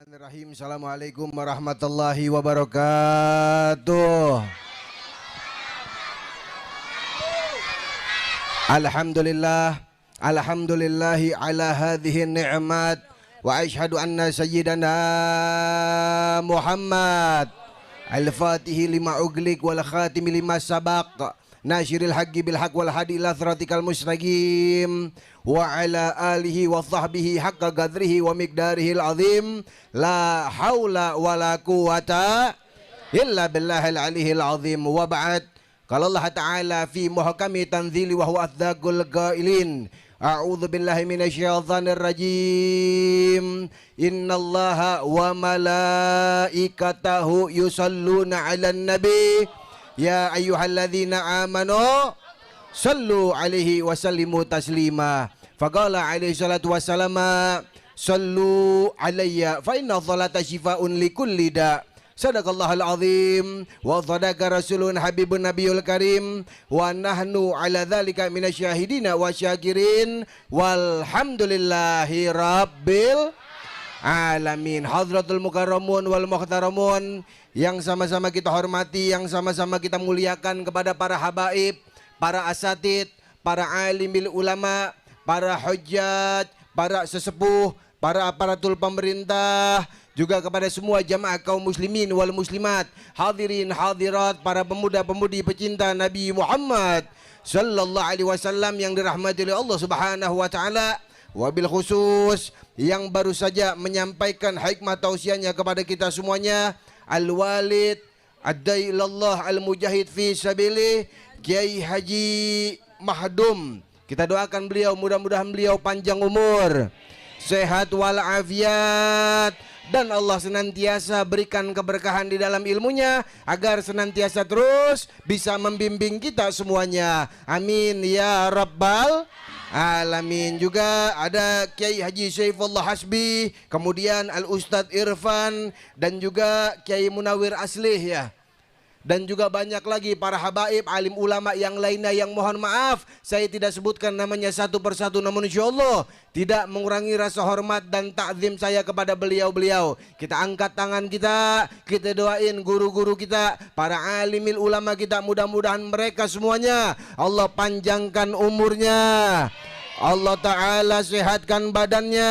Bismillahirrahmanirrahim. Assalamualaikum warahmatullahi wabarakatuh. Alhamdulillahi ala hadhihi ni'mat wa ashhadu anna sayyidana Muhammad al-fatihi lima uglik wal khatimi lima sabaq nasyiril haqqi bil haqq wal hadi ila siratikal mustaqim wa ala alihi wa sahbihi haqqa qadrihi wa miqdarihi al-azim la haula wa la quwata illa billahil aliyil azim. Wa ba'd. Qala Allah Ta'ala fi muhkami tanzili wa huwa asdaqul qailin. A'udzu billahi minasyaitonir rajim. Innallaha wa malaikatahu yusalluna 'alan nabi. Ya ayyuhalladzina amanu sallu 'alaihi wa sallimu taslima. Faqala 'alaihi salatu wassalam, sallu 'alayya fa inna sholata shifaa'un likulli da'. Sadaqallahul azim wa sadaqa rasulun habibun nabiyul karim wa nahnu ala dzalika minasyahidina wa syakirin walhamdulillahi rabbil alamin. Hadratul mukarramun wal muhtaramun yang sama-sama kita hormati, yang sama-sama kita muliakan, kepada para habaib, para asatid, para alimil ulama, para hujjat, para sesepuh, para aparatur pemerintah, juga kepada semua jamaah kaum muslimin wal muslimat, hadirin hadirat, para pemuda-pemudi pecinta Nabi Muhammad sallallahu alaihi wasallam yang dirahmati oleh Allah Subhanahu wa taala. Wabil khusus yang baru saja menyampaikan hikmah tausiahnya kepada kita semuanya, Al-Walid Ad-Dailallah Al-Mujahid fi sabilih Kiai Haji Mahdum. Kita doakan beliau, mudah-mudahan beliau panjang umur, sehat walafiat, dan Allah senantiasa berikan keberkahan di dalam ilmunya agar senantiasa terus bisa membimbing kita semuanya. Amin ya rabbal alamin. Juga ada Kiai Haji Saifullah Hasbi, kemudian Al Ustadz Irfan, dan juga Kiai Munawir Aslih ya. Dan juga banyak lagi para habaib, alim ulama yang lainnya yang mohon maaf saya tidak sebutkan namanya satu persatu, namun insyaallah tidak mengurangi rasa hormat dan takzim saya kepada beliau-beliau. Kita angkat tangan kita doain guru-guru kita, para alimil ulama kita, mudah-mudahan mereka semuanya Allah panjangkan umurnya, Allah Ta'ala sehatkan badannya,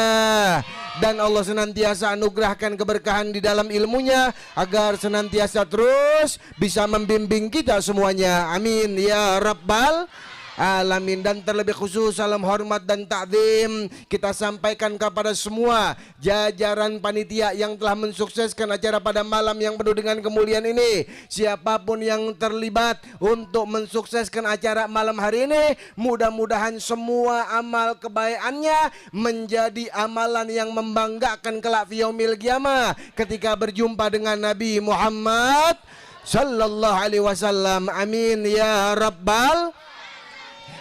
dan Allah senantiasa anugerahkan keberkahan di dalam ilmunya agar senantiasa terus bisa membimbing kita semuanya. Amin ya rabbal alamin. Dan terlebih khusus salam hormat dan takzim kita sampaikan kepada semua jajaran panitia yang telah mensukseskan acara pada malam yang penuh dengan kemuliaan ini. Siapapun yang terlibat untuk mensukseskan acara malam hari ini, mudah-mudahan semua amal kebaikannya menjadi amalan yang membanggakan kelak fi yaumil qiyamah ketika berjumpa dengan Nabi Muhammad sallallahu alaihi wasallam. Amin ya rabbal.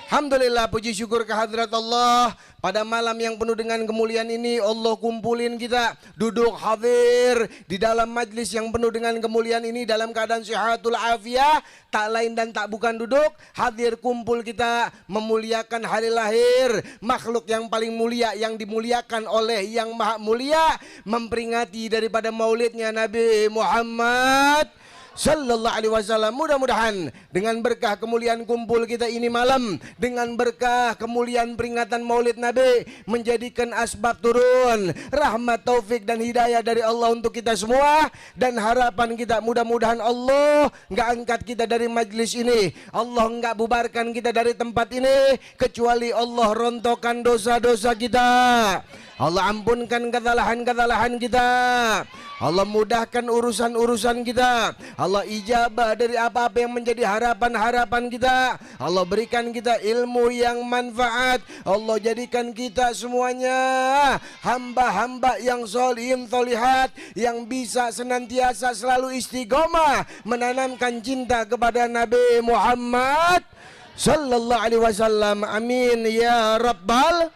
Alhamdulillah, puji syukur kehadrat Allah. Pada malam yang penuh dengan kemuliaan ini Allah kumpulin kita duduk hadir di dalam majlis yang penuh dengan kemuliaan ini dalam keadaan sehatul afiah, tak lain dan tak bukan duduk hadir kumpul kita memuliakan hari lahir makhluk yang paling mulia, yang dimuliakan oleh yang maha mulia, memperingati daripada maulidnya Nabi Muhammad sallallahu alaihi wasallam. Mudah-mudahan dengan berkah kemuliaan kumpul kita ini malam, dengan berkah kemuliaan peringatan Maulid Nabi, menjadikan asbab turun rahmat, taufik dan hidayah dari Allah untuk kita semua. Dan harapan kita mudah-mudahan Allah enggak angkat kita dari majlis ini, Allah enggak bubarkan kita dari tempat ini, kecuali Allah rontokkan dosa-dosa kita, Allah ampunkan kesalahan-kesalahan kita, Allah mudahkan urusan-urusan kita, Allah ijabah dari apa-apa yang menjadi harapan-harapan kita, Allah berikan kita ilmu yang manfaat, Allah jadikan kita semuanya hamba-hamba yang sholihin sholihat, yang bisa senantiasa selalu istiqomah menanamkan cinta kepada Nabi Muhammad sallallahu alaihi wasallam. Amin ya rabbal.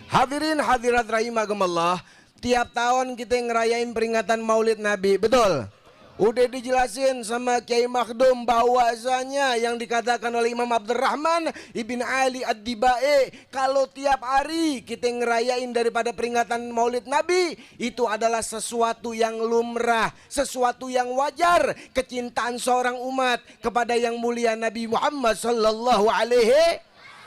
Hadirin hadirat rahimakumullah, tiap tahun kita ngerayain peringatan Maulid Nabi, betul? Udah dijelasin sama Kiai Makhdum bahwasanya yang dikatakan oleh Imam Abdurrahman Ibn Ali Ad-Dibai, kalau tiap hari kita ngerayain daripada peringatan Maulid Nabi, itu adalah sesuatu yang lumrah, sesuatu yang wajar, kecintaan seorang umat kepada yang mulia Nabi Muhammad sallallahu alaihi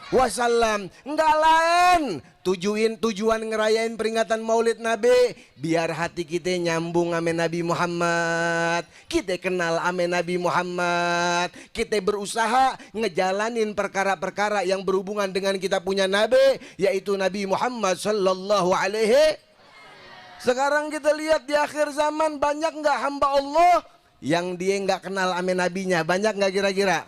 wasallam. Enggak lain tujuan ngerayain peringatan Maulid Nabi biar hati kita nyambung ame Nabi Muhammad, kita kenal ame Nabi Muhammad, kita berusaha ngejalanin perkara-perkara yang berhubungan dengan kita punya Nabi, yaitu Nabi Muhammad sallallahu alaihi. Sekarang kita lihat di akhir zaman, banyak nggak hamba Allah yang dia nggak kenal ame nabinya? Banyak nggak kira-kira?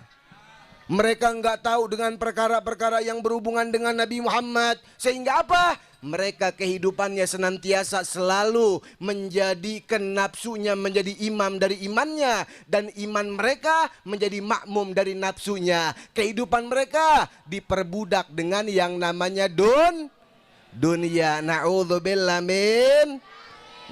Mereka nggak tahu dengan perkara-perkara yang berhubungan dengan Nabi Muhammad. Sehingga apa? Mereka kehidupannya senantiasa selalu menjadikan nafsunya menjadi imam dari imannya, dan iman mereka menjadi makmum dari nafsunya. Kehidupan mereka diperbudak dengan yang namanya dunia. Na'udzubillah min.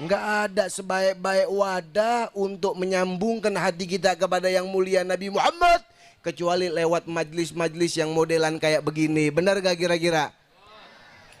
Nggak ada sebaik-baik wadah untuk menyambungkan hati kita kepada yang mulia Nabi Muhammad kecuali lewat majlis-majlis yang modelan kayak begini. Benar gak kira-kira?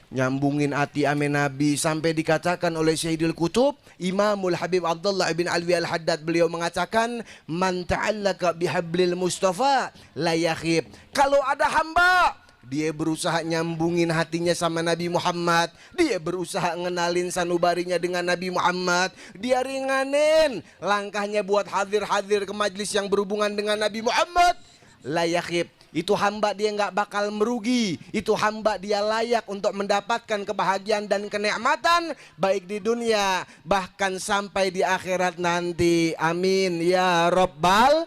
Nyambungin hati ame Nabi sampai dikatakan oleh Syahidul Qutub Imamul Habib Abdullah bin Alwi Al-Haddad, beliau mengatakan man ta'allaka bihablil Mustafa la yakhib. Kalau ada hamba dia berusaha nyambungin hatinya sama Nabi Muhammad, dia berusaha ngenalin sanubarinya dengan Nabi Muhammad, dia ringanin langkahnya buat hadir-hadir ke majlis yang berhubungan dengan Nabi Muhammad, la yakhib. Itu hamba dia nggak bakal merugi. Itu hamba dia layak untuk mendapatkan kebahagiaan dan kenikmatan baik di dunia bahkan sampai di akhirat nanti. Amin ya Rabbal.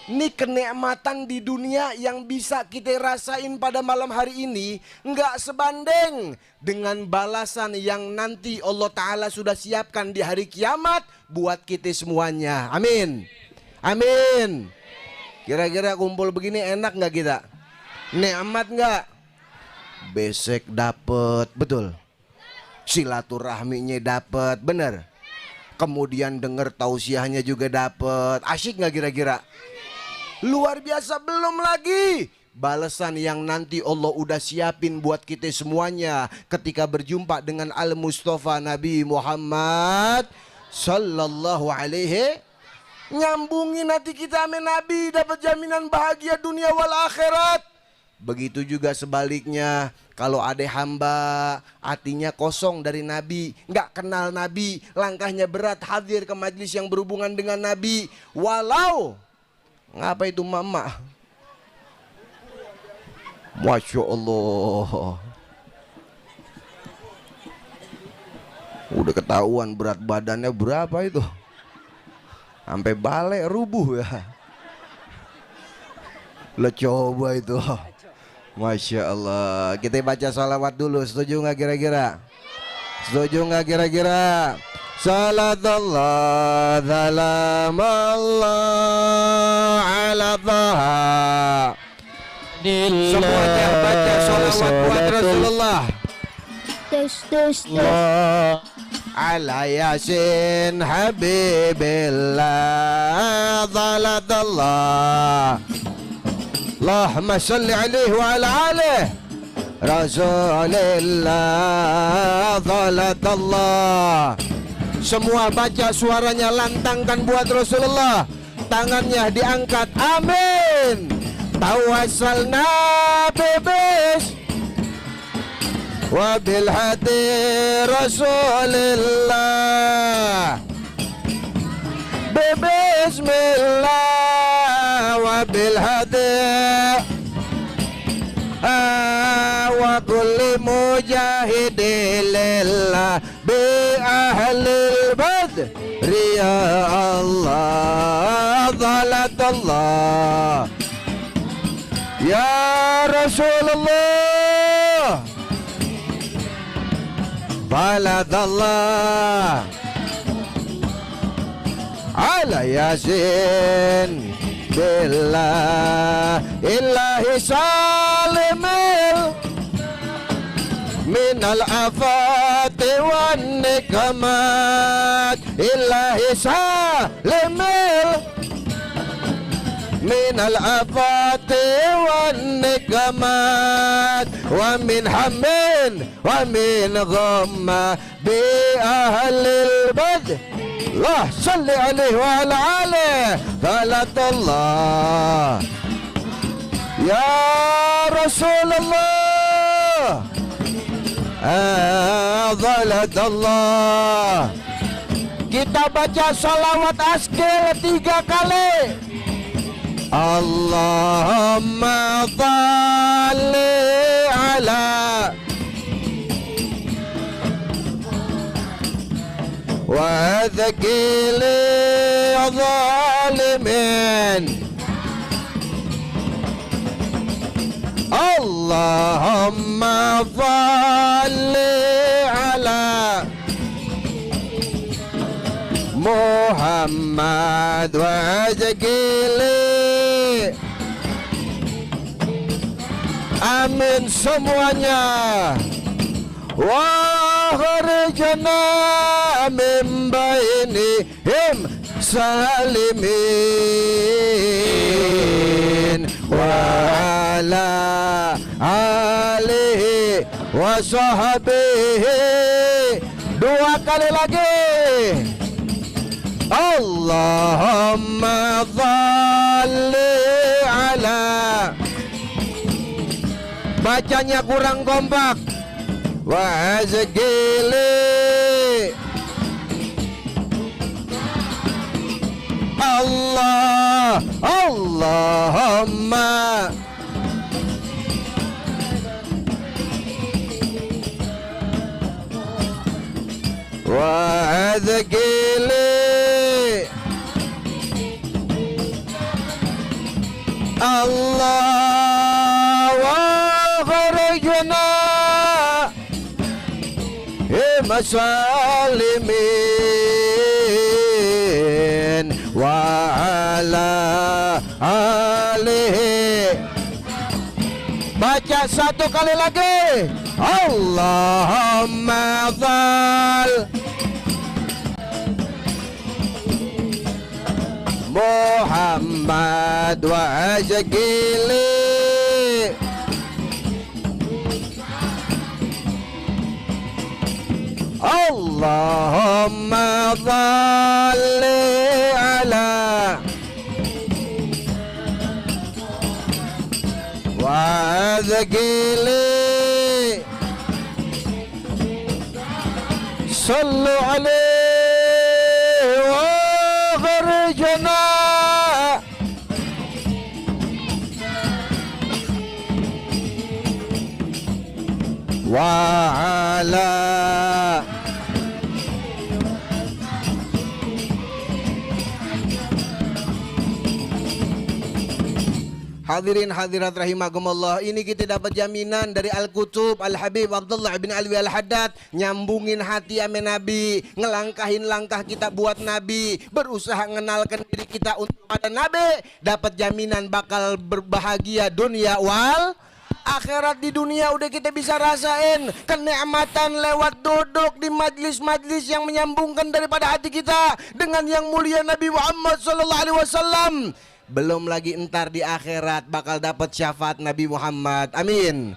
Ini kenikmatan di dunia yang bisa kita rasain pada malam hari ini nggak sebanding dengan balasan yang nanti Allah Ta'ala sudah siapkan di hari kiamat buat kita semuanya. Amin. Amin. Kira-kira kumpul begini enak nggak kita? Nikmat nggak? Besek dapet, betul. Silaturahminya dapet, bener. Kemudian denger tausiahnya juga dapet. Asyik nggak kira-kira? Luar biasa. Belum lagi balasan yang nanti Allah udah siapin buat kita semuanya ketika berjumpa dengan Al-Mustafa Nabi Muhammad sallallahu alaihi. Nyambungin hati kita sama Nabi, dapat jaminan bahagia dunia wal akhirat. Begitu juga sebaliknya, kalau ada hamba hatinya kosong dari Nabi, nggak kenal Nabi, langkahnya berat hadir ke majlis yang berhubungan dengan Nabi, walau ngapa itu mama? Masya Allah. Udah ketahuan berat badannya berapa itu. Sampai balik rubuh ya. Lo coba itu. Masya Allah. Kita baca salawat dulu. Setuju nggak kira-kira? Setuju nggak kira-kira? Salatullah salamallah ala dhaha. Semuanya baca salawat buat Rasulullah. Ala Yasin Habibillah Salatullah Allahumma salli alaihi wa ala alihi Rasulillah Salatullah. Semua baca suaranya lantangkan buat Rasulullah. Tangannya diangkat. Amin. Tawassalna bibis wa bil hadi Rasulillah. Bismillah wa bil hadi wa kulli mujahidilillah bi ahlil badri ya Allah Salatullah ya Rasulullah Salatullah ala Yasin billah illahi salimil min الآفات والنكمات إلهي سالم من الآفات والنكمات ومن هم ومن غم بأهل البدر الله صل عليه وعلى آله صلاة الله يا رسول الله صلاة الله. Kita baca salawat askil 3 kali. Allahumma shalli ala wa dzakili zalimin. Allahumma shalli ala Muhammad wa dzakili. Amin semuanya. Wa kharijna min bainihim salimin wa ala alihi wa sahbihi. 2 kali lagi. Allahumma shalli ala. Bacanya kurang kompak. Wa azgili Allah Allahumma wa azgili Allah masalimin wa ala alihi. Baca 1 kali lagi. Allahumma dhal Muhammad wa ajgili Allahumma shalli ala wa dzakili sallu alaihi wa kharijna wa ala Hadirin hadirat rahimakumullah, ini kita dapat jaminan dari Al-Kutub Al-Habib Abdullah bin Alwi Al-Haddad, nyambungin hati ame Nabi, ngelangkahin langkah kita buat Nabi, berusaha mengenalkan diri kita untuk pada Nabi, dapat jaminan bakal berbahagia dunia wal akhirat. Di dunia udah kita bisa rasain kenikmatan lewat duduk di majlis-majlis yang menyambungkan daripada hati kita dengan yang mulia Nabi Muhammad SAW. Belum lagi entar di akhirat bakal dapat syafaat Nabi Muhammad. Amin.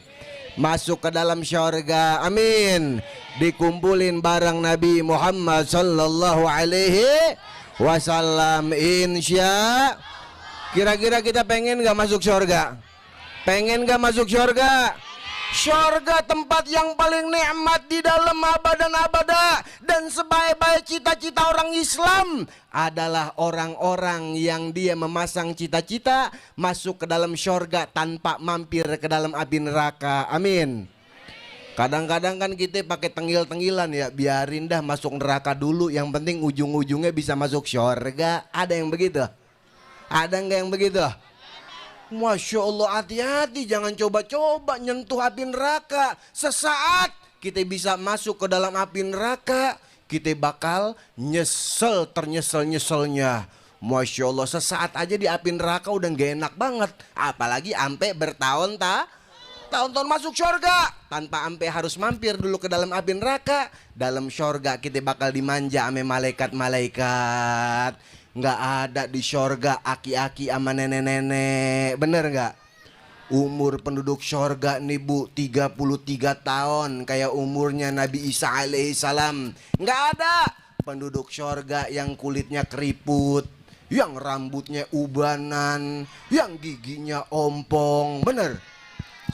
Masuk ke dalam syurga. Amin. Dikumpulin bareng Nabi Muhammad sallallahu alaihi wasallam. Insya. Kira-kira kita pengen gak masuk syurga? Pengen gak masuk syurga? Syurga tempat yang paling nikmat di dalam abadan abada. Dan sebaik-baik cita-cita orang Islam adalah orang-orang yang dia memasang cita-cita masuk ke dalam syurga tanpa mampir ke dalam api neraka. Amin. Kadang-kadang kan kita pakai tengil-tengilan ya, biarin dah masuk neraka dulu, yang penting ujung-ujungnya bisa masuk syurga. Ada yang begitu? Ada nggak yang begitu? Masya Allah, hati-hati, jangan coba-coba nyentuh api neraka. Sesaat kita bisa masuk ke dalam api neraka, kita bakal nyesel, ternyesel-nyeselnya. Masya Allah, sesaat aja di api neraka udah gak enak banget. Apalagi sampai tahun-tahun masuk syurga tanpa ampe harus mampir dulu ke dalam api neraka. Dalam syurga kita bakal dimanja ame malaikat-malaikat. Nggak ada di syurga aki-aki sama nenek-nenek. Bener nggak? Umur penduduk syurga nih bu 33 tahun kayak umurnya Nabi Isa alaihissalam. Nggak ada penduduk syurga yang kulitnya keriput, yang rambutnya ubanan, yang giginya ompong. Bener?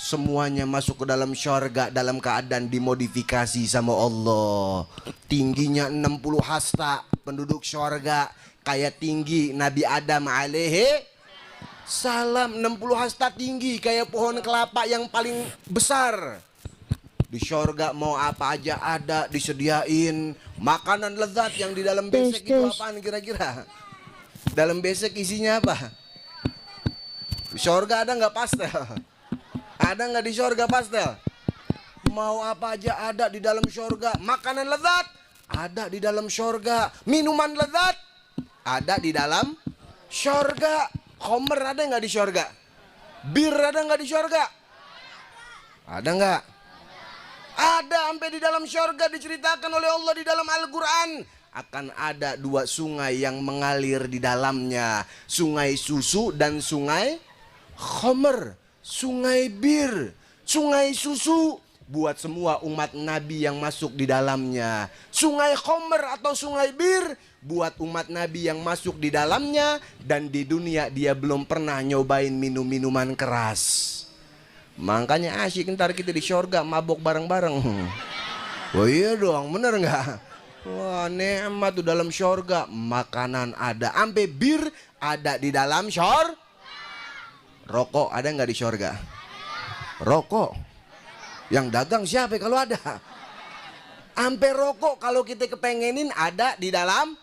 Semuanya masuk ke dalam syurga dalam keadaan dimodifikasi sama Allah. Tingginya 60 hasta penduduk syurga kayak tinggi Nabi Adam alaihi salam. 60 hasta tinggi kayak pohon kelapa yang paling besar. Di syurga mau apa aja ada disediain. Makanan lezat yang di dalam besek itu apaan kira-kira? Dalam besek isinya apa? Di syurga ada nggak pastel? Ada nggak di syurga pastel? Mau apa aja ada di dalam syurga. Makanan lezat ada di dalam syurga. Minuman lezat ada di dalam syurga. Homer ada nggak di syurga? Bir ada nggak di syurga? Ada nggak? Ada, sampai di dalam syurga diceritakan oleh Allah di dalam Al-Quran. Akan ada 2 sungai yang mengalir di dalamnya. Sungai susu dan sungai homer. Sungai bir, sungai susu buat semua umat Nabi yang masuk di dalamnya. Sungai homer atau sungai bir buat umat Nabi yang masuk di dalamnya. Dan di dunia dia belum pernah nyobain minum-minuman keras. Makanya asyik ntar kita di syurga mabok bareng-bareng. Oh iya dong, bener nggak? Wah nikmat tuh dalam syurga. Makanan ada, ampe bir ada di dalam syurga. Rokok ada nggak di syurga? Rokok yang dagang siapa kalau ada? Ampe rokok kalau kita kepengenin ada di dalam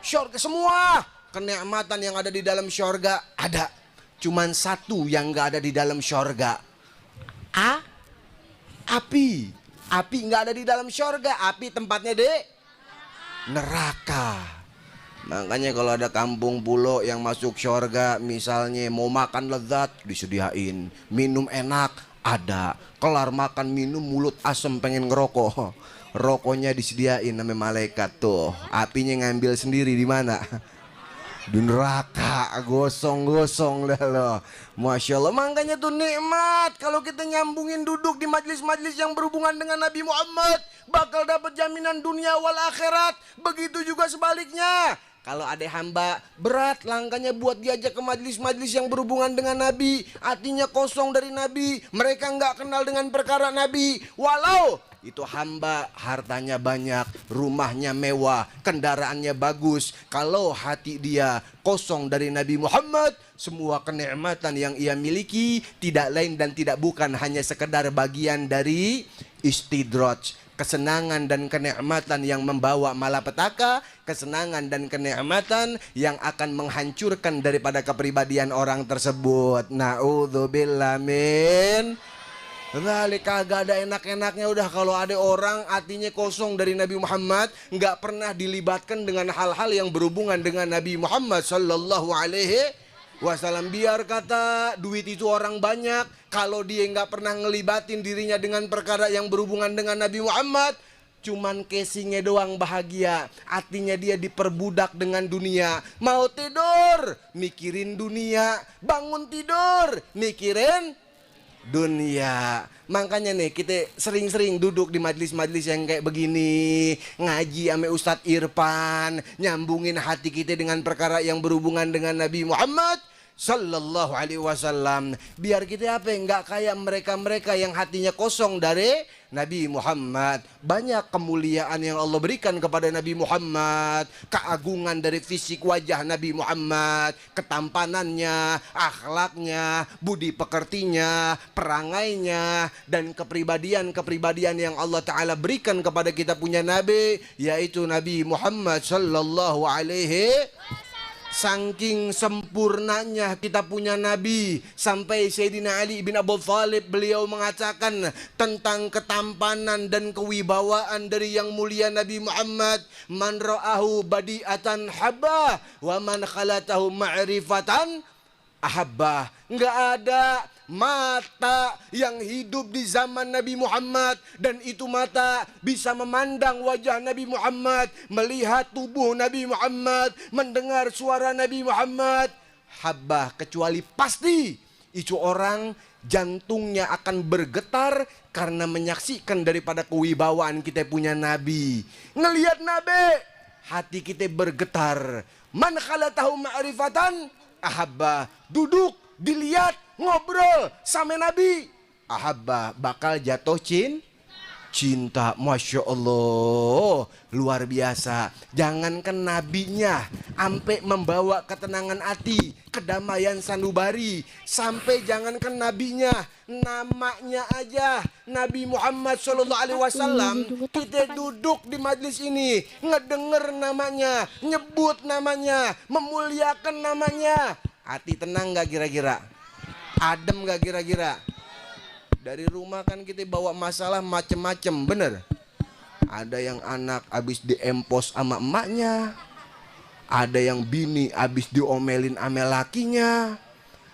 syurga. Semua kenikmatan yang ada di dalam syurga ada. Cuman satu yang nggak ada di dalam syurga. Api. Api nggak ada di dalam syurga. Api tempatnya di neraka. Makanya kalau ada kampung pulau yang masuk syurga, misalnya mau makan lezat disediain, minum enak ada. Kelar makan minum mulut asem pengen ngerokok, rokoknya disediain sama malaikat tuh. Apinya ngambil sendiri di mana? Di neraka, gosong-gosong dah loh. Masya Allah, makanya tuh nikmat. Kalau kita nyambungin duduk di majlis-majlis yang berhubungan dengan Nabi Muhammad, bakal dapat jaminan dunia wal akhirat. Begitu juga sebaliknya. Kalau ada hamba berat langkahnya buat diajak ke majlis-majlis yang berhubungan dengan Nabi, hatinya kosong dari Nabi, mereka nggak kenal dengan perkara Nabi. Walau itu hamba hartanya banyak, rumahnya mewah, kendaraannya bagus, kalau hati dia kosong dari Nabi Muhammad, semua kenikmatan yang ia miliki tidak lain dan tidak bukan hanya sekedar bagian dari istidraj, kesenangan dan kenikmatan yang membawa malapetaka, kesenangan dan kenikmatan yang akan menghancurkan daripada kepribadian orang tersebut. Na'udzubillah min dzalik. Kagak ada enak-enaknya udah kalau ada orang hatinya kosong dari Nabi Muhammad, nggak pernah dilibatkan dengan hal-hal yang berhubungan dengan Nabi Muhammad sallallahu alaihi wasallam. Biar kata duit itu orang banyak, kalau dia nggak pernah ngelibatin dirinya dengan perkara yang berhubungan dengan Nabi Muhammad, cuman casingnya doang bahagia, hatinya dia diperbudak dengan dunia. Mau tidur mikirin dunia, bangun tidur mikirin dunia. Makanya nih kita sering-sering duduk di majlis-majlis yang kayak begini, ngaji ame Ustadz Irfan, nyambungin hati kita dengan perkara yang berhubungan dengan Nabi Muhammad sallallahu alaihi wasallam. Biar kita apa, nggak kayak mereka-mereka yang hatinya kosong dari Nabi Muhammad. Banyak kemuliaan yang Allah berikan kepada Nabi Muhammad, keagungan dari fisik wajah Nabi Muhammad, ketampanannya, akhlaknya, budi pekertinya, perangainya, dan kepribadian-kepribadian yang Allah Ta'ala berikan kepada kita punya Nabi, yaitu Nabi Muhammad sallallahu alaihi. Saking sempurnanya kita punya Nabi, sampai Sayyidina Ali bin Abi Thalib beliau mengatakan tentang ketampanan dan kewibawaan dari yang mulia Nabi Muhammad, man ra'ahu badi'atan habba wa man khalatahu ma'rifatan Ahabbah, nggak ada mata yang hidup di zaman Nabi Muhammad dan itu mata bisa memandang wajah Nabi Muhammad, melihat tubuh Nabi Muhammad, mendengar suara Nabi Muhammad. Habbah, kecuali pasti itu orang jantungnya akan bergetar karena menyaksikan daripada kewibawaan kita punya Nabi. Ngelihat Nabi, hati kita bergetar. Man khalatahu ma'rifatan ahabba, duduk, dilihat, ngobrol sama Nabi, ahabba, bakal jatuh cinta. Masya Allah, luar biasa. Jangankan nabinya, sampai membawa ketenangan hati, kedamaian sanubari. Sampai jangankan nabinya, namanya aja Nabi Muhammad SAW. Kita duduk di majlis ini, ngedenger namanya, nyebut namanya, memuliakan namanya, hati tenang gak kira-kira? Adem gak kira-kira? Dari rumah kan kita bawa masalah macem-macem, bener? Ada yang anak abis diempos sama emaknya, ada yang bini abis diomelin sama lakinya,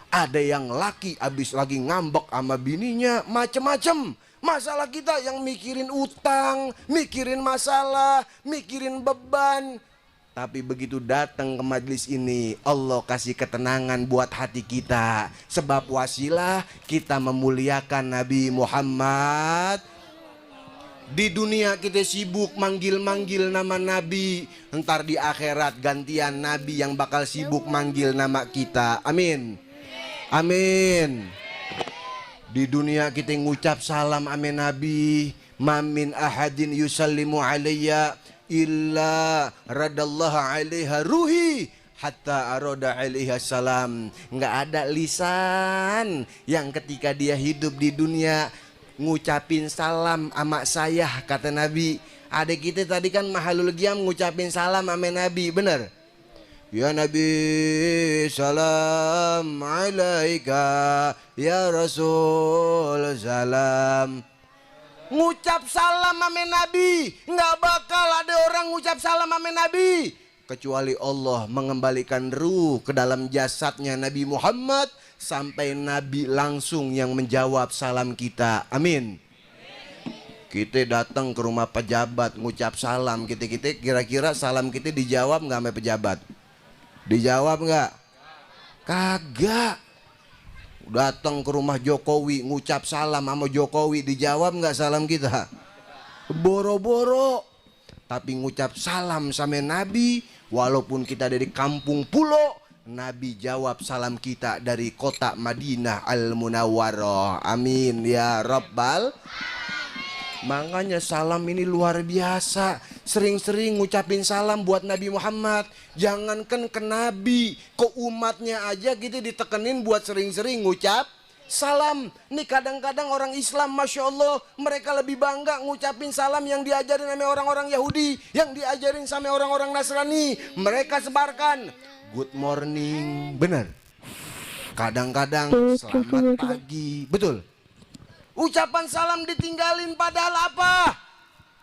ada yang laki abis lagi ngambek sama bininya, macem-macem. Masalah kita yang mikirin utang, mikirin masalah, mikirin beban. Tapi begitu datang ke majelis ini, Allah kasih ketenangan buat hati kita. Sebab wasilah kita memuliakan Nabi Muhammad. Di dunia kita sibuk manggil-manggil nama Nabi, ntar di akhirat gantian Nabi yang bakal sibuk manggil nama kita. Amin. Amin. Di dunia kita ngucap salam ame Nabi. Mamin ahadin yusallimu alayya illa radallahu alaiha ruhi hatta aroda alaiha salam. Nggak ada lisan yang ketika dia hidup di dunia ngucapin salam sama saya, kata Nabi. Ada kita tadi kan mahalul qiyam ngucapin salam sama Nabi, bener? Ya Nabi salam alaika, ya Rasul salam. Ngucap salam sama Nabi, nggak bakal ada orang ngucap salam sama Nabi kecuali Allah mengembalikan ruh ke dalam jasadnya Nabi Muhammad sampai Nabi langsung yang menjawab salam kita. Amin. Kita datang ke rumah pejabat ngucap salam, kita kira-kira salam kita dijawab nggak sama pejabat? Dijawab nggak? Kagak. Datang ke rumah Jokowi ngucap salam sama Jokowi, dijawab nggak salam kita? Boro-boro. Tapi ngucap salam sama Nabi, walaupun kita dari kampung pulau, Nabi jawab salam kita dari kota Madinah Al-Munawwarah. Amin ya Rabbal. Makanya salam ini luar biasa. Sering-sering ngucapin salam buat Nabi Muhammad. Jangankan ke Nabi, ke umatnya aja kita ditekenin buat sering-sering ngucap salam. Nih kadang-kadang orang Islam, Masya Allah, mereka lebih bangga ngucapin salam yang diajarin sama orang-orang Yahudi, yang diajarin sama orang-orang Nasrani. Mereka sebarkan good morning, benar. Kadang-kadang selamat pagi, betul. Ucapan salam ditinggalin padahal apa?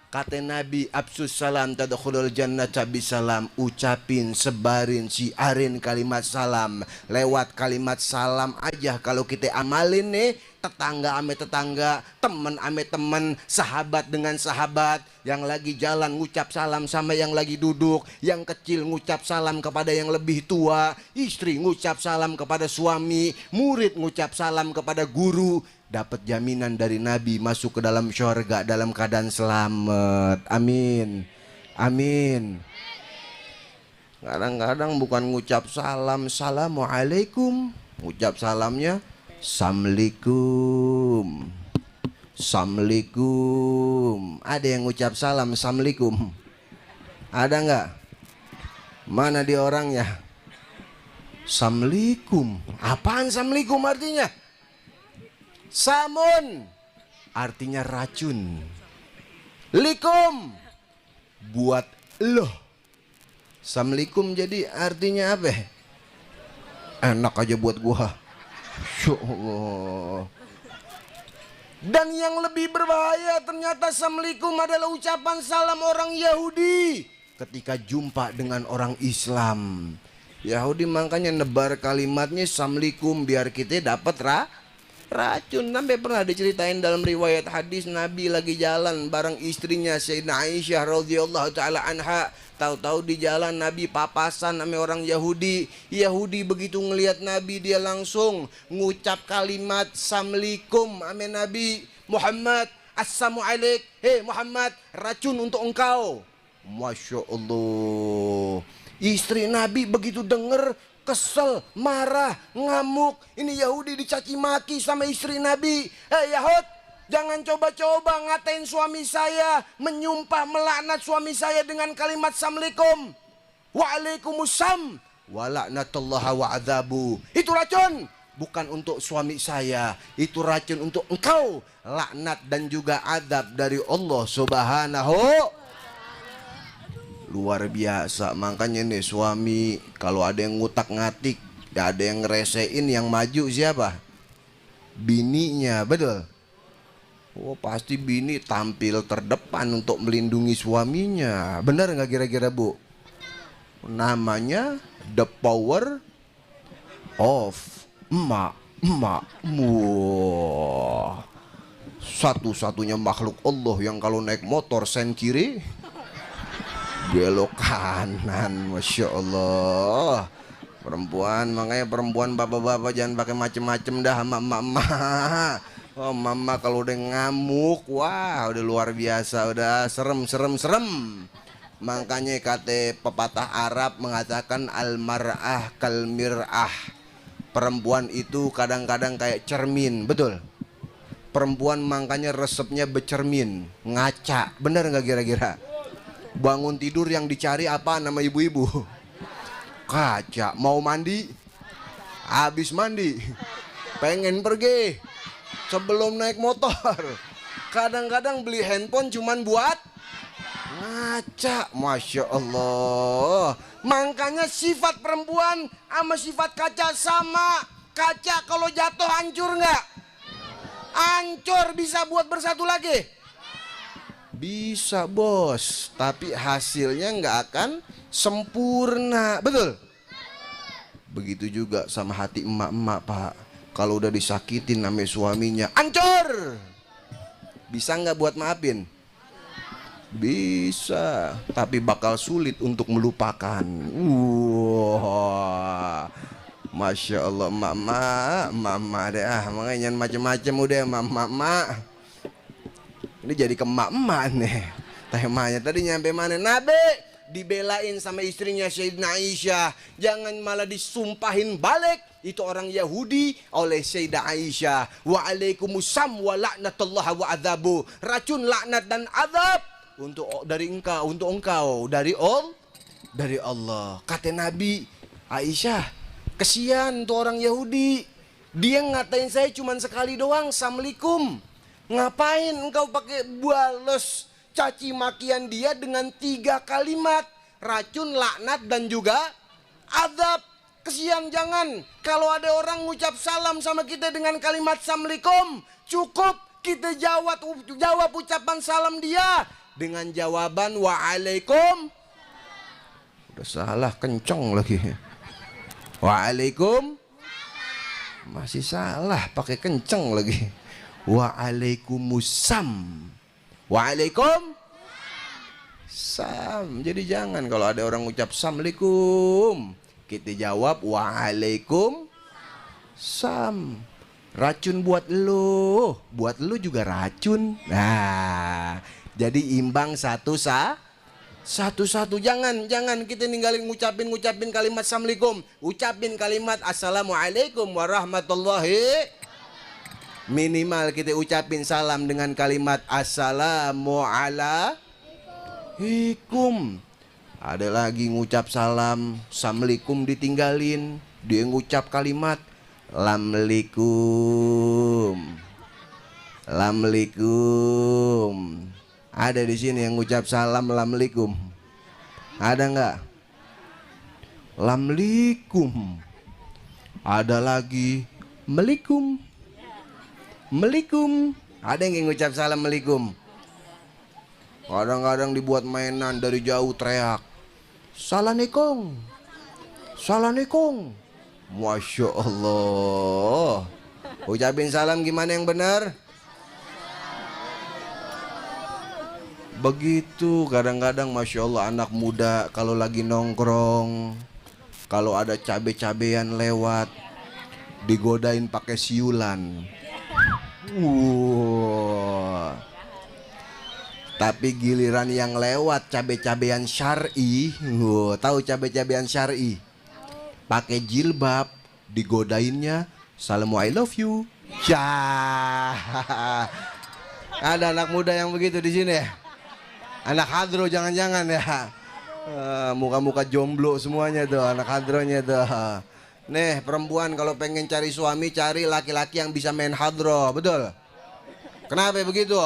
Kata Nabi, absus salam tadkhulul jannata bisalam. Ucapin, sebarin, siarin kalimat salam. Lewat kalimat salam aja kalau kita amalin nih, tetangga ame tetangga, teman ame teman, sahabat dengan sahabat. Yang lagi jalan ngucap salam sama yang lagi duduk, yang kecil ngucap salam kepada yang lebih tua, istri ngucap salam kepada suami, murid ngucap salam kepada guru. Dapat jaminan dari Nabi masuk ke dalam syurga dalam keadaan selamat. Amin. Amin. Kadang-kadang bukan ngucap salam, assalamualaikum. Ngucap salamnya, assalamualaikum. Assalamualaikum. Ada yang ngucap salam, assalamualaikum? Ada nggak? Mana dia orangnya? Assalamualaikum. Apaan assalamualaikum artinya? Samun artinya racun. Likum buat loh. Assalamualaikum jadi artinya apa? Enak aja buat gua. Masya Allah. Dan yang lebih berbahaya ternyata assalamualaikum adalah ucapan salam orang Yahudi ketika jumpa dengan orang Islam. Yahudi makanya nebar kalimatnya Assalamualaikum biar kita dapat racun. Sampai pernah diceritain dalam riwayat hadis, Nabi lagi jalan bareng istrinya Sayyidina Aisyah radhiyallahu taala anha. Tahu-tahu di jalan Nabi papasan sama orang Yahudi. Yahudi begitu ngelihat Nabi, dia langsung ngucap kalimat Assalamualaikum sama Nabi Muhammad. Assalamualaikum, hei Muhammad, racun untuk engkau. Masya Allah. Istri Nabi begitu denger kesel, marah, ngamuk. Ini Yahudi dicaci maki sama istri Nabi. Yahud, jangan coba-coba ngatain suami saya, menyumpah melaknat suami saya dengan kalimat Assalamualaikum. Waalaikumsalam walaknatullah wa adzabu. Itu racun, bukan untuk suami saya, itu racun untuk engkau, laknat dan juga adab dari Allah Subhanahu. Luar biasa. Makanya nih suami kalau ada yang ngutak-ngatik, ada yang ngeresein, yang maju siapa? Bininya, betul? Oh pasti bini tampil terdepan untuk melindungi suaminya. Benar nggak kira-kira Bu? Namanya the power of emak. Wah, satu-satunya makhluk Allah yang kalau naik motor sen kiri belok kanan. Masya Allah. Perempuan, makanya perempuan bapak-bapak jangan pakai macem-macem dah sama emak-emak. Oh mama kalau udah ngamuk, wah udah luar biasa, udah serem. Makanya kata pepatah Arab mengatakan al-mar'ah kal mir'ah. Perempuan itu kadang-kadang kayak cermin, betul? Perempuan makanya resepnya bercermin, ngaca. Bener nggak kira-kira? Bangun tidur yang dicari apa nama ibu-ibu? Kaca. Mau mandi, habis mandi pengen pergi sebelum naik motor. Kadang-kadang beli handphone cuman buat ngaca. Masya Allah. Makanya sifat perempuan sama sifat kaca sama. Kaca kalau jatuh hancur nggak? Hancur. Bisa buat bersatu lagi? Bisa bos, tapi hasilnya nggak akan sempurna, betul? Begitu juga sama hati emak-emak Pak. Kalau udah disakitin sama suaminya, hancur. Bisa nggak buat maafin? Bisa, tapi bakal sulit untuk melupakan. Wah, Masya Allah emak-emak deh. Makanya macam-macam udah emak-emak. Ini jadi ke emak-emak nih. Temanya tadi nyampe mana? Nabi dibelain sama istrinya Sayyidina Aisyah. Jangan malah disumpahin balik. Itu orang Yahudi oleh Sayyidah Aisyah. Waalaikumsalam wa laknatullah wa adzabu. Racun, laknat dan azab dari engkau dari Allah. Kata Nabi, Aisyah, kesian tuh orang Yahudi. Dia ngatain saya cuma sekali doang, Assalamualaikum. Ngapain engkau pakai balas caci makian dia dengan 3 kalimat? Racun, laknat dan juga azab. Kesian jangan. Kalau ada orang ngucap salam sama kita dengan kalimat Assalamualaikum, cukup kita jawab ucapan salam dia dengan jawaban waalaikum. Udah salah kenceng lagi. Waalaikum. Masih salah pakai kenceng lagi. Waalaikumsalam. Waalaikumsalam. Jadi jangan kalau ada orang ucap Assalamualaikum, kita jawab Waalaikumsalam. Racun buat lu juga racun. Nah, jadi imbang satu. Jangan kita ninggalin ngucapin kalimat Assalamualaikum. Ucapin kalimat Assalamualaikum warahmatullahi. Minimal kita ucapin salam dengan kalimat Assalamualaikum. Ada lagi ngucap salam, Assalamualaikum ditinggalin. Dia ngucap kalimat Lamalikum. Ada di sini yang ngucap salam Lamalikum? Ada nggak? Lamalikum. Ada lagi Melikum. Ada yang ngucap salam Melikum? Kadang-kadang dibuat mainan dari jauh teriak Assalamualaikum. Assalamualaikum. Masya Allah. Ucapin salam gimana yang benar? Begitu kadang-kadang Masya Allah anak muda kalau lagi nongkrong, kalau ada cabe-cabean lewat, digodain pakai siulan. Tapi giliran yang lewat cabe-cabean syar'i, tahu cabe-cabean syar'i? Pakai jilbab, digodainnya salam I love you. Ya. Ada anak muda yang begitu di sini ya? Anak hadro jangan-jangan ya. Muka-muka jomblo semuanya tuh anak hadronya tuh. Nih perempuan kalau pengen cari suami, cari laki-laki yang bisa main hadro, betul? Kenapa begitu?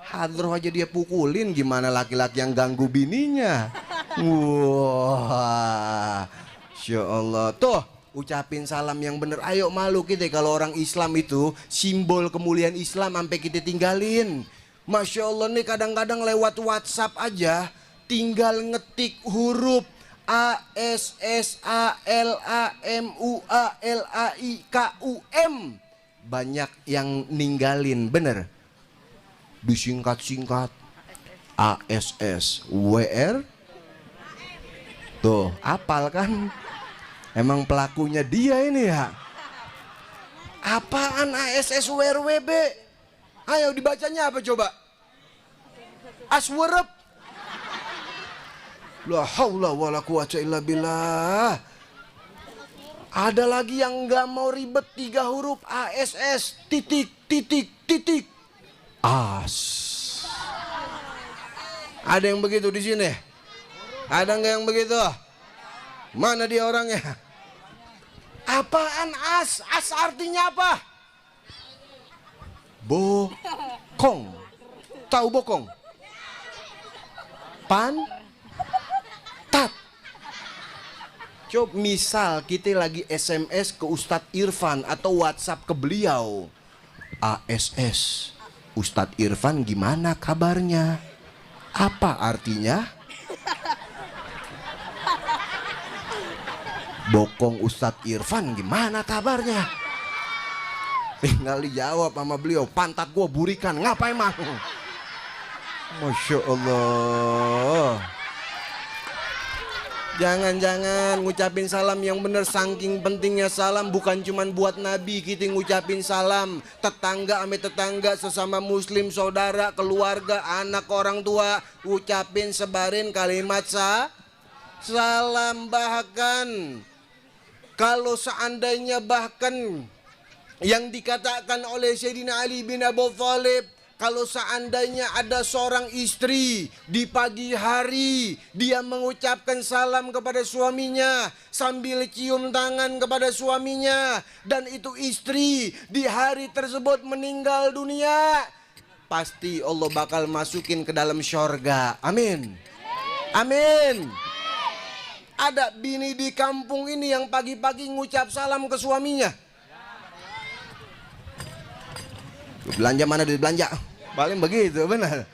Hadro aja dia pukulin, gimana laki-laki yang ganggu bininya? Wah, Masya Allah. Tuh, ucapin salam yang bener. Ayo malu kita kalau orang Islam itu simbol kemuliaan Islam sampai kita tinggalin. Masya Allah nih kadang-kadang lewat WhatsApp aja tinggal ngetik huruf A S S A L A M U A L A I K U M. Banyak yang ninggalin, bener? Disingkat-singkat A S S W R. Tuh, apal kan? Emang pelakunya dia ini ya. Apaan ASS WRWB? Ayo dibacanya apa coba? Aswerep. La haula wala quwata illa billah. Ada lagi yang nggak mau ribet 3 huruf ASS titik titik titik. As. Ada yang begitu di sini? Ada nggak yang begitu? Mana dia orangnya? Apaan as? As artinya apa? Bokong. Tahu bokong? Pantat. Coba misal kita lagi SMS ke Ustadz Irfan atau WhatsApp ke beliau. ASS. Ustadz Irfan gimana kabarnya? Apa artinya? Bokong Ustadz Irfan gimana kabarnya? Tinggal dijawab sama beliau, pantat gua burikan, ngapa emang? Masya Allah. Jangan-jangan ngucapin salam yang bener, saking pentingnya salam bukan cuman buat Nabi kita ngucapin salam. Tetangga ame tetangga, sesama muslim, saudara, keluarga, anak, orang tua, ucapin sebarin kalimat salam. Bahkan kalau seandainya bahkan yang dikatakan oleh Sayyidina Ali bin Abi Thalib, kalau seandainya ada seorang istri di pagi hari dia mengucapkan salam kepada suaminya sambil cium tangan kepada suaminya, dan itu istri di hari tersebut meninggal dunia, pasti Allah bakal masukin ke dalam syurga. Amin. Amin. Ada bini di kampung ini yang pagi-pagi ngucap salam ke suaminya. Belanja mana duit belanja? Paling begitu, benar.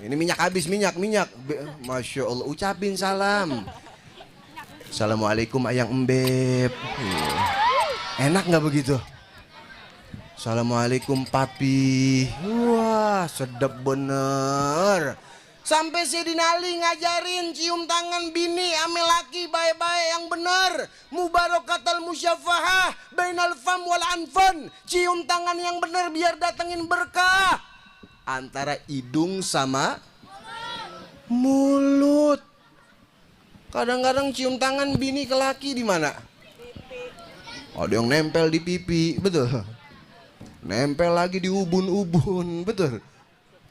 Ini minyak habis, minyak. Masya Allah, ucapin salam. Assalamualaikum ayang embeb. Enak nggak begitu? Assalamualaikum papi. Wah, sedap bener. Sampai Sayyidina Ali ngajarin cium tangan bini ame laki baik-baik yang benar. Mubarakatal musyafahah bainal fam wal anfan. Cium tangan yang benar biar datengin berkah. Antara hidung sama mulut. Kadang-kadang cium tangan bini ke laki di mana? Ada yang nempel di pipi, betul. Nempel lagi di ubun-ubun, betul.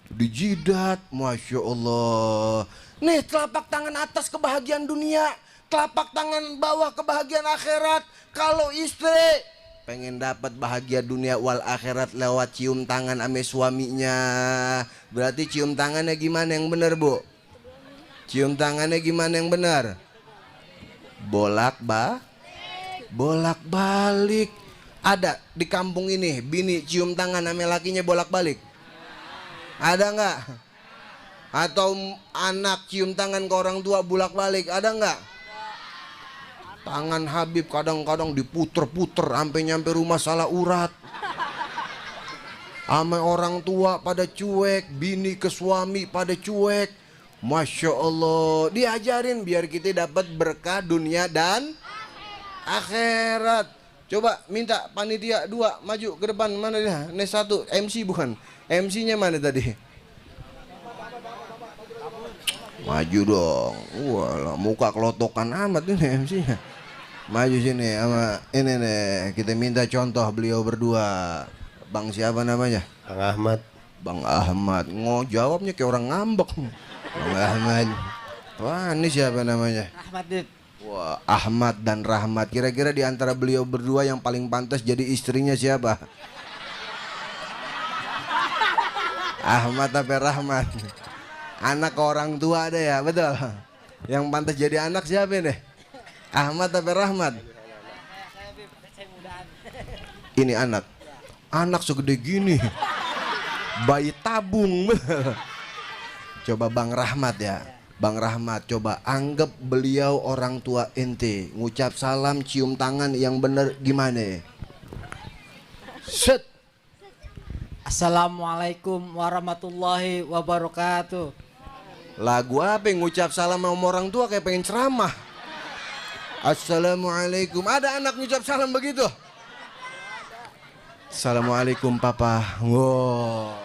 Di jidat, Masya Allah. Nih telapak tangan atas kebahagiaan dunia, telapak tangan bawah kebahagiaan akhirat. Kalau istri pengen dapat bahagia dunia wal akhirat lewat cium tangan ame suaminya, berarti cium tangannya gimana yang benar, Bu? Cium tangannya gimana yang benar? Bolak-balik. Ada di kampung ini bini cium tangan ame lakinya bolak-balik? Ada nggak? Atau anak cium tangan ke orang tua bolak-balik? Ada nggak? Tangan Habib kadang-kadang diputer-puter sampai nyampe rumah salah urat. Sama orang tua pada cuek, bini ke suami pada cuek. Masya Allah, diajarin biar kita dapat berkah dunia dan akhirat. Coba minta panitia 2 maju ke depan. Mana dia? Ini 1 MC bukan? MC-nya mana tadi? Maju dong. Walah, muka kelotokan amat ini MC-nya. Maju sini sama ini nih. Kita minta contoh beliau berdua. Bang siapa namanya? Bang Ahmad. Bang Ahmad. Jawabnya kayak orang ngambek. Bang Ahmad. Wah, ini siapa namanya? Ahmad Dit. Wah, Ahmad dan Rahmat. Kira-kira di antara beliau berdua yang paling pantas jadi istrinya siapa? Ahmad apa Rahmat? Anak ke orang tua ada ya, betul. Yang pantas jadi anak siapa nih? Ahmad apa Rahmat? Ini anak. Anak segede gini. Bayi tabung. Coba Bang Rahmat ya. Bang Rahmat, coba anggap beliau orang tua ente. Ngucap salam, cium tangan yang bener gimana? Set. Assalamualaikum warahmatullahi wabarakatuh. Lagu apa yang ngucap salam sama orang tua kayak pengen ceramah. Assalamualaikum. Ada anak ngucap salam begitu? Assalamualaikum papa. Wow.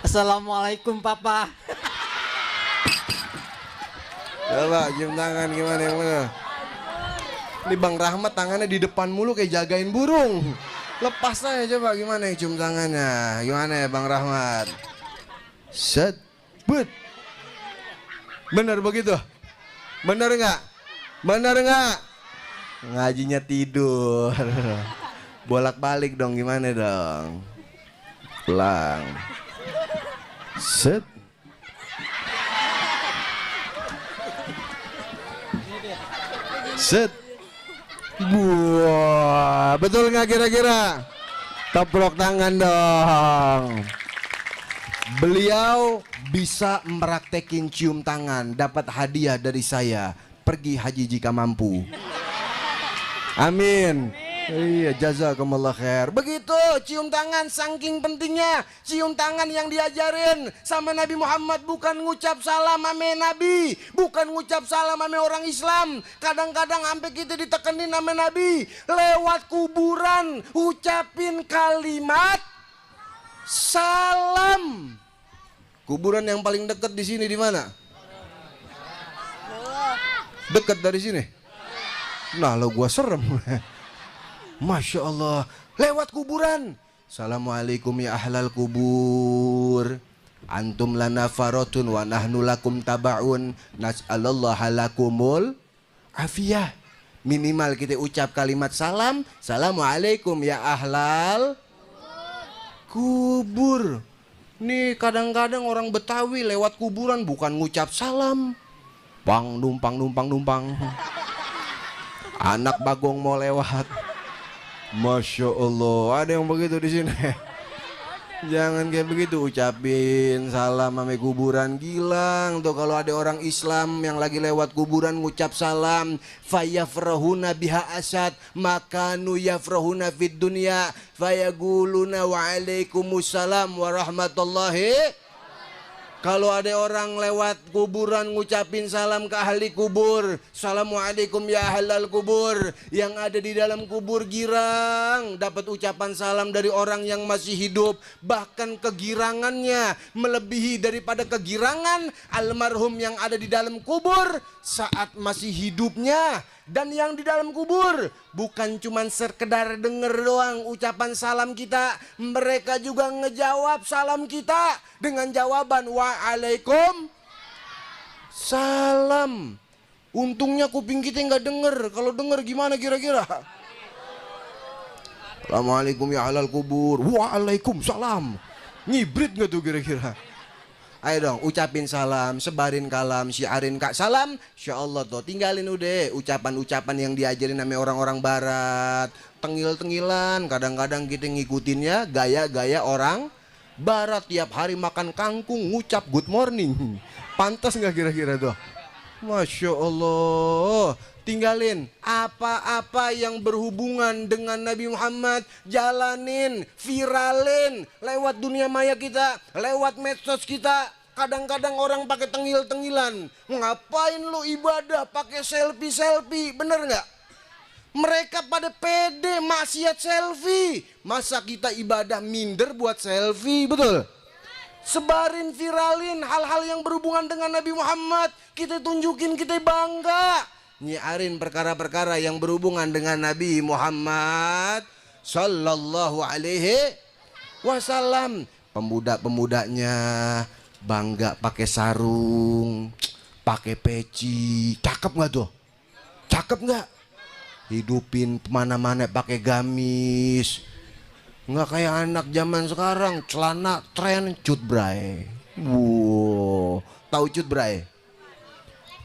Assalamualaikum papa. Coba cium tangan gimana yang mana? Ini Bang Rahmat tangannya di depan mulu kayak jagain burung. Lepas aja coba gimana yang cium tangannya. Gimana ya Bang Rahmat? Set. But. Bener begitu? Bener nggak? Bener nggak? Ngajinya tidur. Bolak-balik dong gimana dong? Pulang. Set. Set. Wah, betul nggak kira-kira? Tepuk tangan dong. Beliau bisa meraktekin cium tangan, dapat hadiah dari saya. Pergi haji jika mampu. Amin. Iya, jazakumullah khair. Begitu cium tangan saking pentingnya. Cium tangan yang diajarin sama Nabi Muhammad, bukan ngucap salam sama Nabi, bukan ngucap salam sama orang Islam. Kadang-kadang sampai kita ditekenin sama Nabi lewat kuburan ucapin kalimat salam. Kuburan yang paling dekat di sini di mana? Dekat dari sini. Nah, lo gua serem. Masya Allah, lewat kuburan. Assalamualaikum ya ahlal kubur. Antum lana farotun wa nahnu lakum tabaun. Nas'alallaha lakumul afiyah. Minimal kita ucap kalimat salam. Assalamualaikum ya ahlal kubur. Nih kadang-kadang orang Betawi lewat kuburan bukan ngucap salam. Pang numpang. Anak bagong mau lewat. Masya Allah, ada yang begitu di sini. Jangan kayak begitu, ucapin salam sama kuburan. Gilang tuh kalau ada orang Islam yang lagi lewat kuburan ngucap salam. Fayafrahuna biha asad makanu yafrahuna fid dunya fayaguluna waalaikumsalam warahmatullahi. Kalau ada orang lewat kuburan ngucapin salam ke ahli kubur, assalamualaikum ya ahlal kubur. Yang ada di dalam kubur girang, dapat ucapan salam dari orang yang masih hidup. Bahkan kegirangannya melebihi daripada kegirangan almarhum yang ada di dalam kubur saat masih hidupnya. Dan yang di dalam kubur bukan cuma sekedar denger doang ucapan salam kita, mereka juga ngejawab salam kita dengan jawaban waalaikum salam. Untungnya kuping kita nggak denger. Kalau denger gimana kira-kira? Assalamualaikum ya halal kubur. Waalaikumsalam. Ngibrit nggak tuh kira-kira? Ayo dong, ucapin salam, sebarin kalam, syiarin kak salam. Insya Allah tuh, tinggalin udah ucapan-ucapan yang diajarin sama orang-orang barat. Tengil-tengilan, kadang-kadang kita ngikutinnya gaya-gaya orang barat. Tiap hari makan kangkung, ngucap good morning. Pantas nggak kira-kira tuh? Masya Allah. tinggalin. Apa-apa yang berhubungan dengan Nabi Muhammad, jalanin, viralin lewat dunia maya kita, lewat medsos kita. Kadang-kadang orang pakai tengil-tengilan. Ngapain lu ibadah pakai selfie-selfie? Bener nggak? Mereka pada pede maksiat selfie. Masa kita ibadah minder buat selfie? Betul? Sebarin, viralin hal-hal yang berhubungan dengan Nabi Muhammad. Kita tunjukin kita bangga. Nyiarin perkara-perkara yang berhubungan dengan Nabi Muhammad Sallallahu Alaihi Wasallam. Pemuda-pemudanya bangga pakai sarung, pakai peci. Cakep nggak tuh? Cakep nggak? Hidupin kemana-mana pakai gamis. Nggak kayak anak zaman sekarang, celana tren cutbray. Wow, tahu cutbray?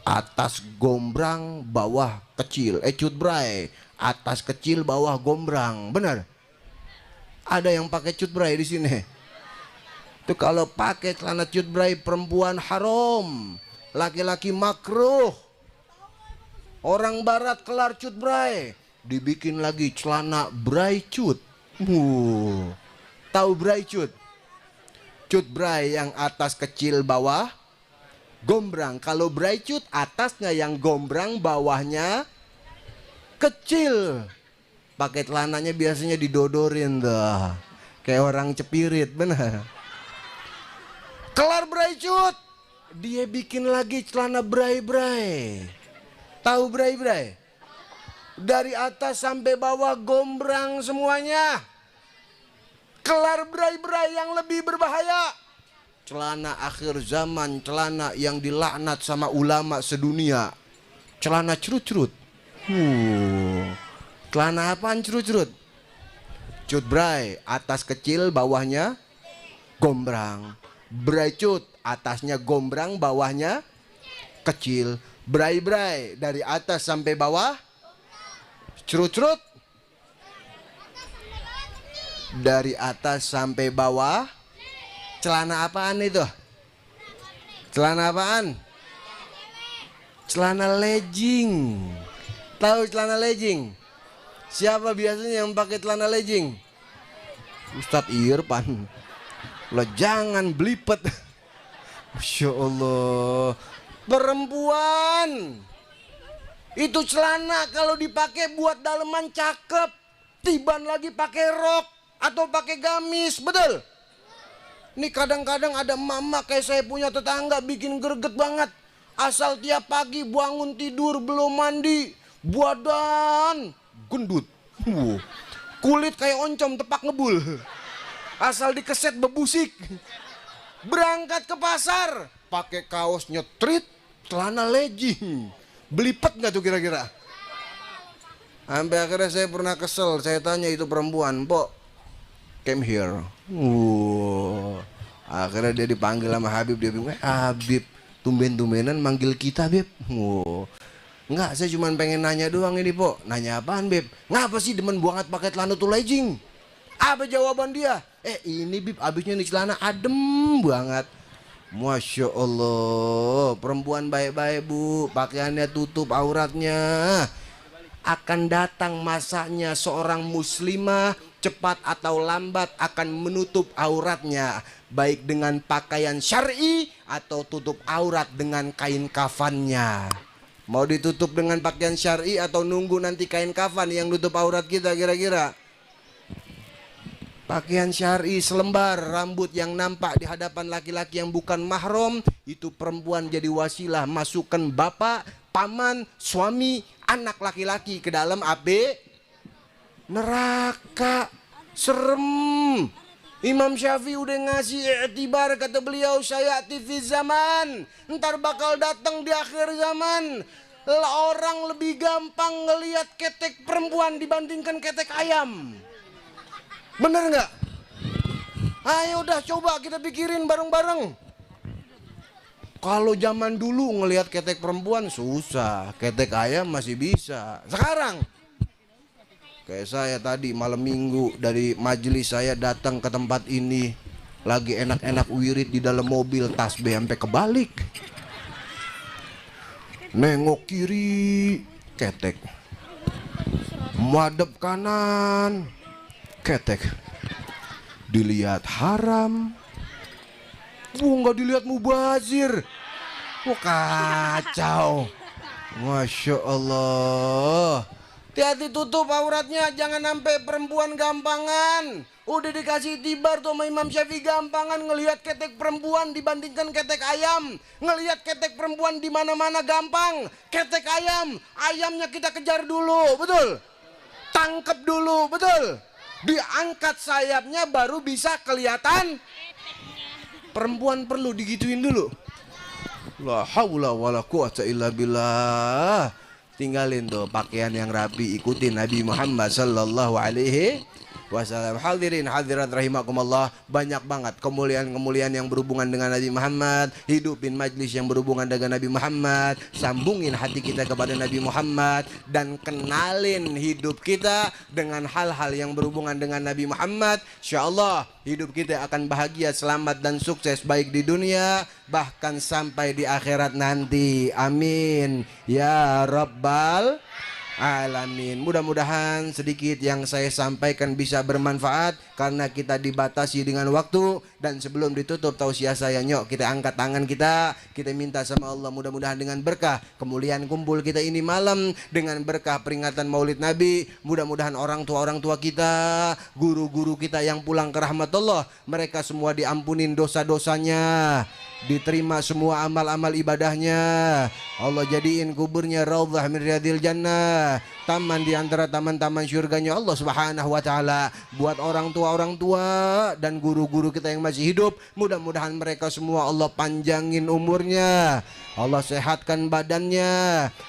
Atas gombrang, bawah kecil. Cutbray, atas kecil, bawah gombrang. Benar? Ada yang pakai cutbray di sini. Itu kalau pakai celana cutbray perempuan haram, laki-laki makruh. Orang barat kelar cutbray, dibikin lagi celana bray cut. Tahu bray cut? Cutbray yang atas kecil bawah gombrang. Kalau bray cut atasnya yang gombrang, bawahnya kecil. Pakai celananya biasanya didodorin tuh, kayak orang cepirit, benar. Kelar bray cut, dia bikin lagi celana bray-bray. Tahu bray-bray? Dari atas sampai bawah gombrang semuanya. Kelar bray-bray yang lebih berbahaya. Celana akhir zaman, celana yang dilaknat sama ulama sedunia. Celana curut-curut. Celana apaan curut-curut? Cutbray, atas kecil, bawahnya gombrang. Bray cut, atasnya gombrang, bawahnya kecil. Bray-bray, dari atas sampai bawah curut-curut. Dari atas sampai bawah. Celana apaan itu? Celana apaan? Celana legging. Tahu celana legging? Siapa biasanya yang pakai celana legging? Ustadz Irfan. Lo jangan belipet. Masya Allah. Perempuan itu celana kalau dipakai buat daleman cakep. Tiban lagi pakai rok atau pakai gamis. Betul? Ini kadang-kadang ada mama kayak saya punya tetangga bikin greget banget. Asal tiap pagi bangun tidur belum mandi, badan gendut. Kulit kayak oncom tepak ngebul. Asal dikeset bebusik. Berangkat ke pasar pakai kaos nyetrit, celana legging. Belipet nggak tuh kira-kira? Sampai akhirnya saya pernah kesel. Saya tanya itu perempuan, "Pok, came here." Akhirnya dia dipanggil sama Habib. Dia bilang, "Habib, tumben-tumbenan manggil kita, Beb." Enggak, saya cuma pengen nanya doang ini, Pok. Nanya apaan, Beb? Ngapa sih demen banget pakai celana tuh legging? Apa jawaban dia? Ini Bib, abisnya nih celana adem banget. Masya Allah. Perempuan baik-baik bu, pakaiannya tutup auratnya. Akan datang masanya seorang muslimah, cepat atau lambat akan menutup auratnya, baik dengan pakaian syar'i atau tutup aurat dengan kain kafannya. Mau ditutup dengan pakaian syar'i atau nunggu nanti kain kafan yang nutup aurat kita kira-kira? Pakaian syar'i selembar, rambut yang nampak di hadapan laki-laki yang bukan mahram, itu perempuan jadi wasilah masukkan bapak, paman, suami, anak laki-laki ke dalam api neraka. Serem. Imam Syafi'i udah ngasih i'tibar, kata beliau, sayati fi zaman, ntar bakal datang di akhir zaman orang lebih gampang ngelihat ketek perempuan dibandingkan ketek ayam. Bener nggak? Ayo udah coba kita pikirin bareng-bareng. Kalau zaman dulu ngelihat ketek perempuan susah, ketek ayam masih bisa. Sekarang kayak saya tadi malam minggu dari majelis saya datang ke tempat ini, lagi enak-enak wirid di dalam mobil, tasbih sampai kebalik. Nengok kiri, ketek. Madep kanan, ketek. Dilihat haram, nggak dilihat mubazir. Kacau. Masya Allah. Hati-hati, tutup auratnya, jangan sampai perempuan gampangan. Udah dikasih tibar tuh sama Imam Syafi'i, gampangan ngelihat ketek perempuan dibandingkan ketek ayam. Ngelihat ketek perempuan di mana-mana gampang. Ketek ayam, ayamnya kita kejar dulu, betul? Tangkep dulu, betul? Diangkat sayapnya baru bisa kelihatan. Perempuan perlu digituin dulu. La haula wala quwata illa billah. Tinggalin tuh pakaian yang rapi, ikutin Nabi Muhammad sallallahu alaihi wasallam. Hadirin hadirat rahimakumullah, banyak banget kemuliaan-kemuliaan yang berhubungan dengan Nabi Muhammad. Hidupin majlis yang berhubungan dengan Nabi Muhammad, sambungin hati kita kepada Nabi Muhammad, dan kenalin hidup kita dengan hal-hal yang berhubungan dengan Nabi Muhammad. Insyaallah hidup kita akan bahagia, selamat dan sukses, baik di dunia bahkan sampai di akhirat nanti. Amin ya rabbal alamin. Mudah-mudahan sedikit yang saya sampaikan bisa bermanfaat, karena kita dibatasi dengan waktu. Dan sebelum ditutup tausiah saya, nyok kita angkat tangan kita minta sama Allah, mudah-mudahan dengan berkah kemuliaan kumpul kita ini malam, dengan berkah peringatan Maulid Nabi, mudah-mudahan orang tua kita, guru-guru kita yang pulang ke rahmat Allah, mereka semua diampunin dosa-dosanya, diterima semua amal-amal ibadahnya. Allah jadiin kuburnya raudhah min riyadil jannah, taman di antara taman-taman syurganya Allah Subhanahu wa taala. Buat orang tua dan guru-guru kita yang masih hidup, mudah-mudahan mereka semua Allah panjangin umurnya, Allah sehatkan badannya,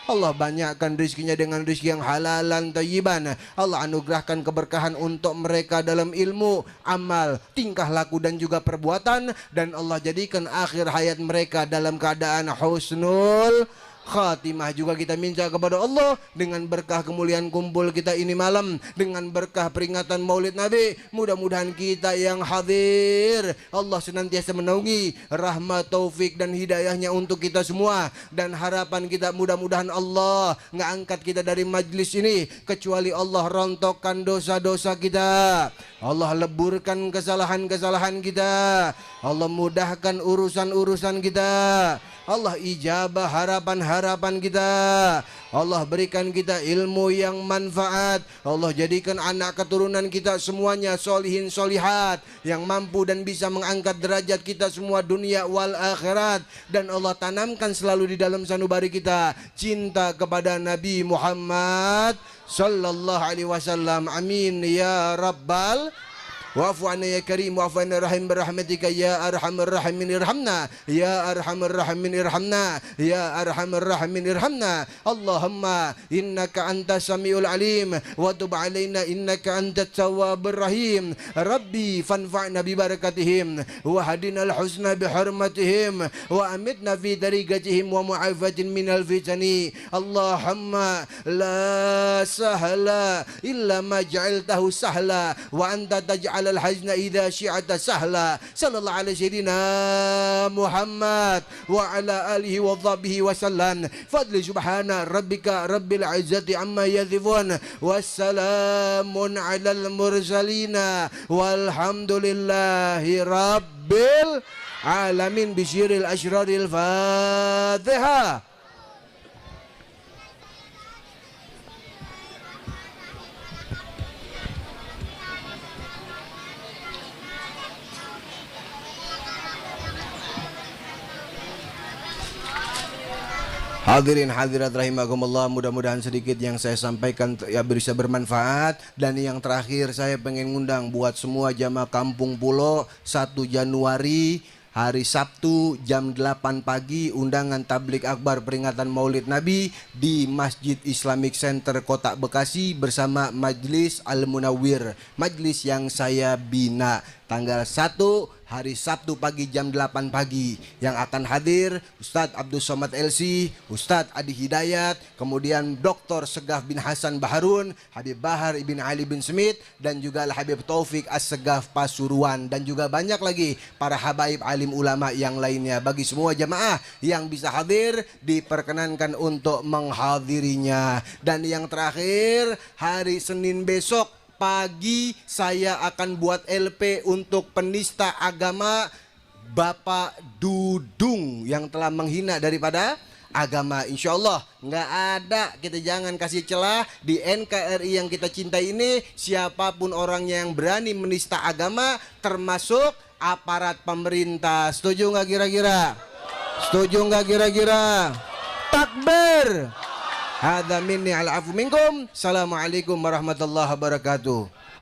Allah banyakkan rezekinya dengan rezeki yang halalan thayyiban, Allah anugerahkan keberkahan untuk mereka dalam ilmu, amal, tingkah laku dan juga perbuatan, dan Allah jadikan akhir hayat mereka dalam keadaan husnul khatimah. Juga kita minta kepada Allah dengan berkah kemuliaan kumpul kita ini malam, dengan berkah peringatan Maulid Nabi, mudah-mudahan kita yang hadir Allah senantiasa menaungi rahmat, taufik dan hidayahnya untuk kita semua. Dan harapan kita mudah-mudahan Allah nggak angkat kita dari majlis ini kecuali Allah rontokkan dosa-dosa kita, Allah leburkan kesalahan-kesalahan kita, Allah mudahkan urusan-urusan kita, Allah ijabah harapan-harapan kita, Allah berikan kita ilmu yang manfaat, Allah jadikan anak keturunan kita semuanya solihin solihat yang mampu dan bisa mengangkat derajat kita semua dunia wal akhirat. Dan Allah tanamkan selalu di dalam sanubari kita cinta kepada Nabi Muhammad sallallahu alaihi wasallam. Amin ya rabbal. Wa'fu anna ya karim, wa'fu anna rahim birahmatika ya arhamar rahimin irhamna, ya arhamar rahimin irhamna, ya arhamar rahimin irhamna. Allahumma innaka antas samiul alim wa tub alaina innaka antat tawwabur rahim. Rabbi fanfa'na bi barakatihim wa hadina al husna bi hurmatihim wa amitna fi tariqatihim wa mu'afatin minal fitani. Allahumma la sahla illa ma ja'altahu sahla wa anta taj'al al-hazn idza syi'ata sahla. Sallallahu alaihi sayyidina Muhammad wa ala alihi wa sahbihi wa sallam. Fadli subhana rabbika rabbil izzati amma yasifun wassalamun alal mursalina walhamdulillahi rabbil alamin. Bisyiril asyraril Fatihah. Hadirin hadirat rahimakumullah, mudah-mudahan sedikit yang saya sampaikan ya bisa bermanfaat. Dan yang terakhir saya pengen ngundang buat semua jamaah Kampung Pulo 1 Januari hari Sabtu jam 8 pagi undangan tablik akbar peringatan Maulid Nabi di Masjid Islamic Center Kota Bekasi bersama Majlis Al Munawwir, majlis yang saya bina, tanggal 1 hari Sabtu pagi jam 8 pagi. Yang akan hadir Ustadz Abdul Somad LC, Ustadz Adi Hidayat, kemudian Dr. Segaf bin Hasan Baharun, Habib Bahar ibn Ali bin Smith, dan juga Al Habib Taufik As-Segaf Pasuruan, dan juga banyak lagi para habaib alim ulama yang lainnya. Bagi semua jamaah yang bisa hadir diperkenankan untuk menghadirinya. Dan yang terakhir, hari Senin besok pagi saya akan buat LP untuk penista agama Bapak Dudung yang telah menghina daripada agama. Insya Allah nggak ada, kita jangan kasih celah di NKRI yang kita cintai ini. Siapapun orangnya yang berani menista agama, termasuk aparat pemerintah. Setuju nggak kira-kira? Setuju nggak kira-kira? Takbir. Hadza minni al afu minkum. Assalamualaikum warahmatullahi wabarakatuh.